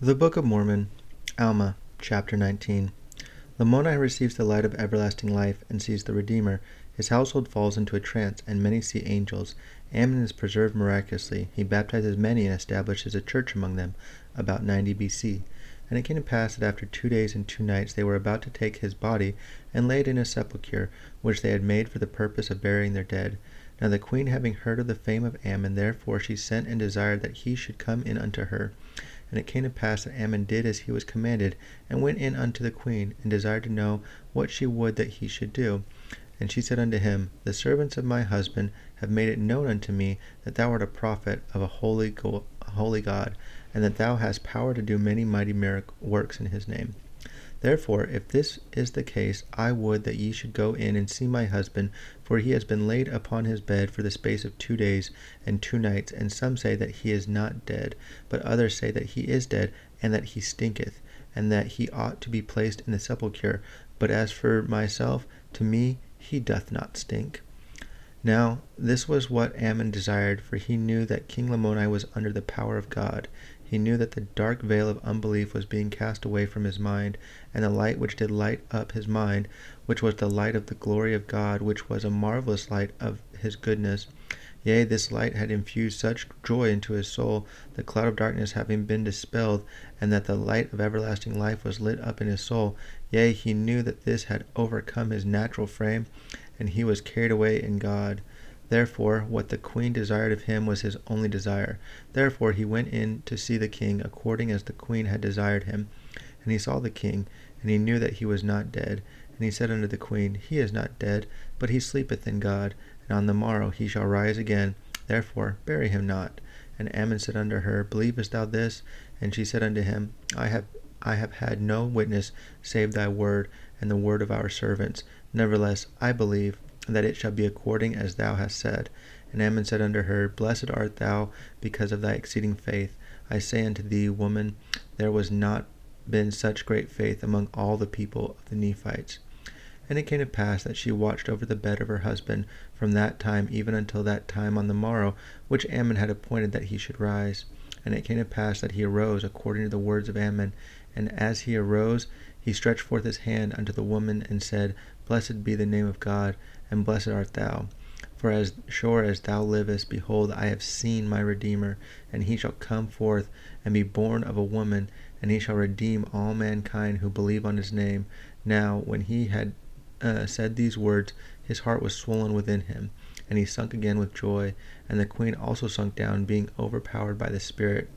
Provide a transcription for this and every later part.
The Book of Mormon, Alma Chapter 19. Lamoni receives the light of everlasting life and sees the Redeemer. His household falls into a trance, and many see angels. Ammon is preserved miraculously. He baptizes many and establishes a church among them, about 90 B.C. And it came to pass that after 2 days and 2 nights they were about to take his body and lay it in a sepulchre, which they had made for the purpose of burying their dead. Now the queen having heard of the fame of Ammon, therefore she sent and desired that he should come in unto her. And it came to pass that Ammon did as he was commanded, and went in unto the queen, and desired to know what she would that he should do. And she said unto him, The servants of my husband have made it known unto me that thou art a prophet of a holy God, and that thou hast power to do many mighty works in his name. Therefore, if this is the case, I would that ye should go in and see my husband, for he has been laid upon his bed for the space of 2 days and 2 nights, and some say that he is not dead, but others say that he is dead, and that he stinketh, and that he ought to be placed in the sepulchre. But as for myself, to me he doth not stink. Now this was what Ammon desired, for he knew that King Lamoni was under the power of God. He knew that the dark veil of unbelief was being cast away from his mind, and the light which did light up his mind, which was the light of the glory of God, which was a marvelous light of his goodness. Yea, this light had infused such joy into his soul, the cloud of darkness having been dispelled, and that the light of everlasting life was lit up in his soul. Yea, he knew that this had overcome his natural frame, and he was carried away in God. Therefore, what the queen desired of him was his only desire. Therefore he went in to see the king, according as the queen had desired him. And he saw the king, and he knew that he was not dead. And he said unto the queen, He is not dead, but he sleepeth in God, and on the morrow he shall rise again. Therefore bury him not. And Ammon said unto her, Believest thou this? And she said unto him, I have had no witness save thy word, and the word of our servants. Nevertheless I believe that it shall be according as thou hast said. And Ammon said unto her, Blessed art thou because of thy exceeding faith. I say unto thee, woman, there was not been such great faith among all the people of the Nephites. And it came to pass that she watched over the bed of her husband from that time even until that time on the morrow, which Ammon had appointed that he should rise. And it came to pass that he arose according to the words of Ammon. And as he arose, he stretched forth his hand unto the woman, and said, Blessed be the name of God, and blessed art thou. For as sure as thou livest, behold, I have seen my Redeemer, and he shall come forth, and be born of a woman, and he shall redeem all mankind who believe on his name. Now when he had said these words, his heart was swollen within him, and he sunk again with joy. And the queen also sunk down, being overpowered by the Spirit.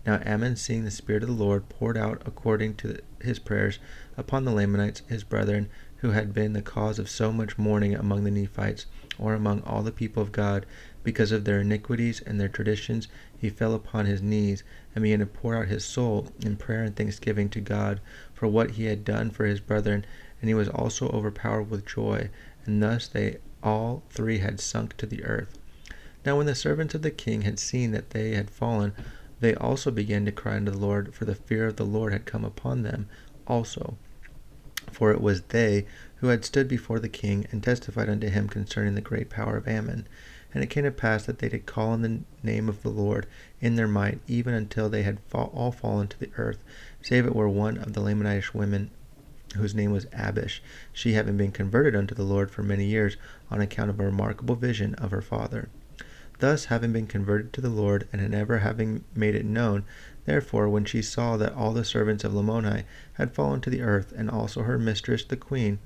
Now Ammon, seeing the Spirit of the Lord poured out according to his prayers upon the Lamanites, his brethren, who had been the cause of so much mourning among the Nephites, or among all the people of God, because of their iniquities and their traditions, he fell upon his knees, and began to pour out his soul in prayer and thanksgiving to God for what he had done for his brethren, and he was also overpowered with joy. And thus they all three had sunk to the earth. Now when the servants of the king had seen that they had fallen, they also began to cry unto the Lord, for the fear of the Lord had come upon them also. For it was they who had stood before the king, and testified unto him concerning the great power of Ammon. And it came to pass that they did call on the name of the Lord in their might, even until they had all fallen to the earth, save it were one of the Lamanitish women, whose name was Abish, she having been converted unto the Lord for many years, on account of a remarkable vision of her father. Thus, having been converted to the Lord, and never having made it known, therefore, when she saw that all the servants of Lamoni had fallen to the earth, and also her mistress the queen,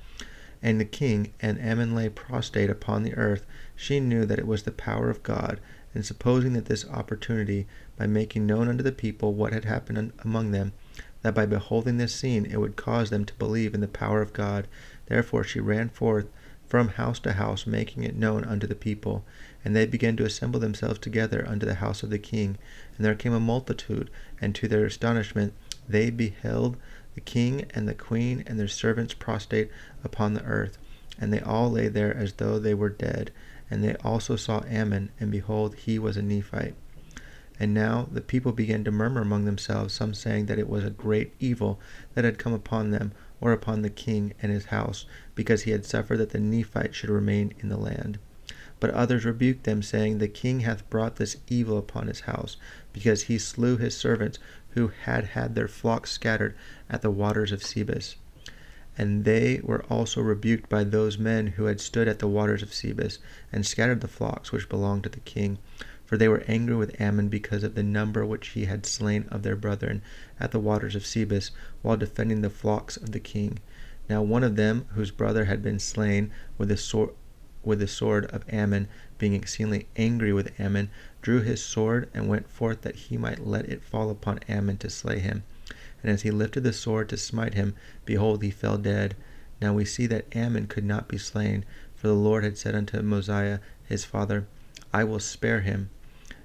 and the king, and Ammon lay prostrate upon the earth, she knew that it was the power of God, and supposing that this opportunity, by making known unto the people what had happened among them, that by beholding this scene it would cause them to believe in the power of God, therefore she ran forth from house to house, making it known unto the people. And they began to assemble themselves together unto the house of the king. And there came a multitude, and to their astonishment they beheld the king and the queen and their servants prostrate upon the earth. And they all lay there as though they were dead. And they also saw Ammon, and behold, he was a Nephite. And now the people began to murmur among themselves, some saying that it was a great evil that had come upon them, or upon the king and his house, because he had suffered that the Nephites should remain in the land. But others rebuked them, saying, The king hath brought this evil upon his house, because he slew his servants, who had their flocks scattered at the waters of Sebus. And they were also rebuked by those men who had stood at the waters of Sebus, and scattered the flocks which belonged to the king. For they were angry with Ammon because of the number which he had slain of their brethren at the waters of Sebus, while defending the flocks of the king. Now one of them, whose brother had been slain with the sword of Ammon, being exceedingly angry with Ammon, drew his sword, and went forth that he might let it fall upon Ammon to slay him. And as he lifted the sword to smite him, behold, he fell dead. Now we see that Ammon could not be slain, for the Lord had said unto Mosiah his father, I will spare him,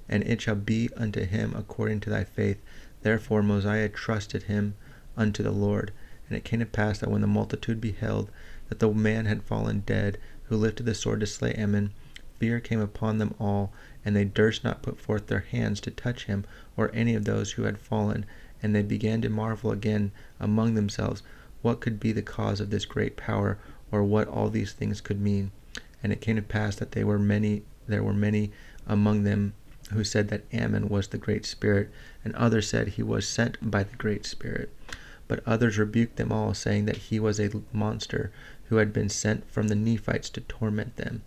and it shall be unto him according to thy faith. Therefore Mosiah trusted him unto the Lord. And it came to pass that when the multitude beheld that the man had fallen dead, who lifted the sword to slay Ammon, fear came upon them all, and they durst not put forth their hands to touch him or any of those who had fallen. And they began to marvel again among themselves what could be the cause of this great power, or what all these things could mean. And it came to pass that there were many among them who said that Ammon was the Great Spirit, and others said he was sent by the Great Spirit. But others rebuked them all, saying that he was a monster who had been sent from the Nephites to torment them.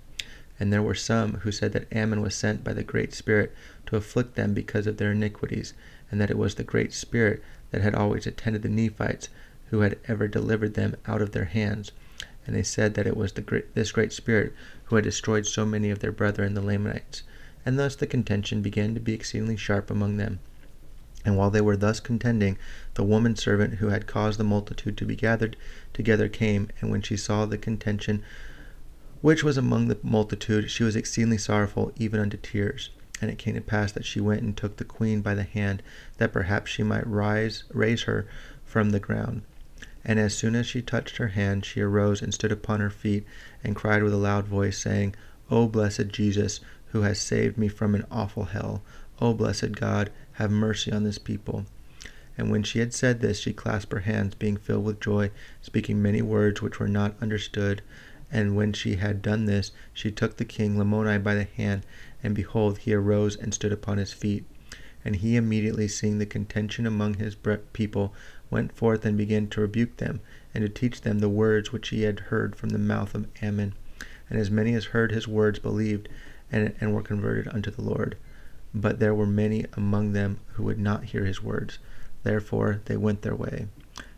And there were some who said that Ammon was sent by the Great Spirit to afflict them because of their iniquities, and that it was the Great Spirit that had always attended the Nephites, who had ever delivered them out of their hands. And they said that it was this Great Spirit who had destroyed so many of their brethren the Lamanites. And thus the contention began to be exceedingly sharp among them. And while they were thus contending, the woman servant who had caused the multitude to be gathered together came, and when she saw the contention which was among the multitude, she was exceedingly sorrowful, even unto tears. And it came to pass that she went and took the queen by the hand, that perhaps she might raise her from the ground. And as soon as she touched her hand, she arose and stood upon her feet, and cried with a loud voice, saying, O blessed Jesus, who has saved me from an awful hell, O blessed God, have mercy on this people. And when she had said this, she clasped her hands, being filled with joy, speaking many words which were not understood. And when she had done this, she took the king Lamoni by the hand, and behold, he arose and stood upon his feet. And he immediately, seeing the contention among his people, went forth and began to rebuke them, and to teach them the words which he had heard from the mouth of Ammon. And as many as heard his words believed, and were converted unto the Lord. But there were many among them who would not hear his words. Therefore they went their way.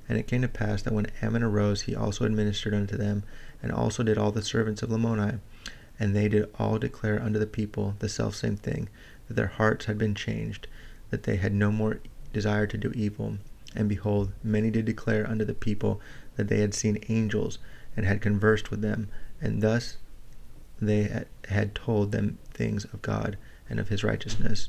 And it came to pass that when Ammon arose, he also administered unto them, and also did all the servants of Lamoni. And they did all declare unto the people the selfsame thing, that their hearts had been changed, that they had no more desire to do evil. And behold, many did declare unto the people that they had seen angels, and had conversed with them, and thus they had told them things of God, and of his righteousness.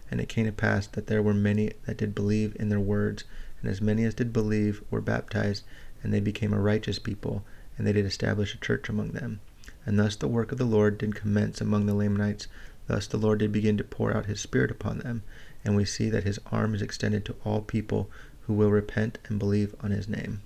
And it came to pass that there were many that did believe in their words, and as many as did believe were baptized, and they became a righteous people, and they did establish a church among them. And thus the work of the Lord did commence among the Lamanites. Thus the Lord did begin to pour out his Spirit upon them, and we see that his arm is extended to all people who will repent and believe on his name.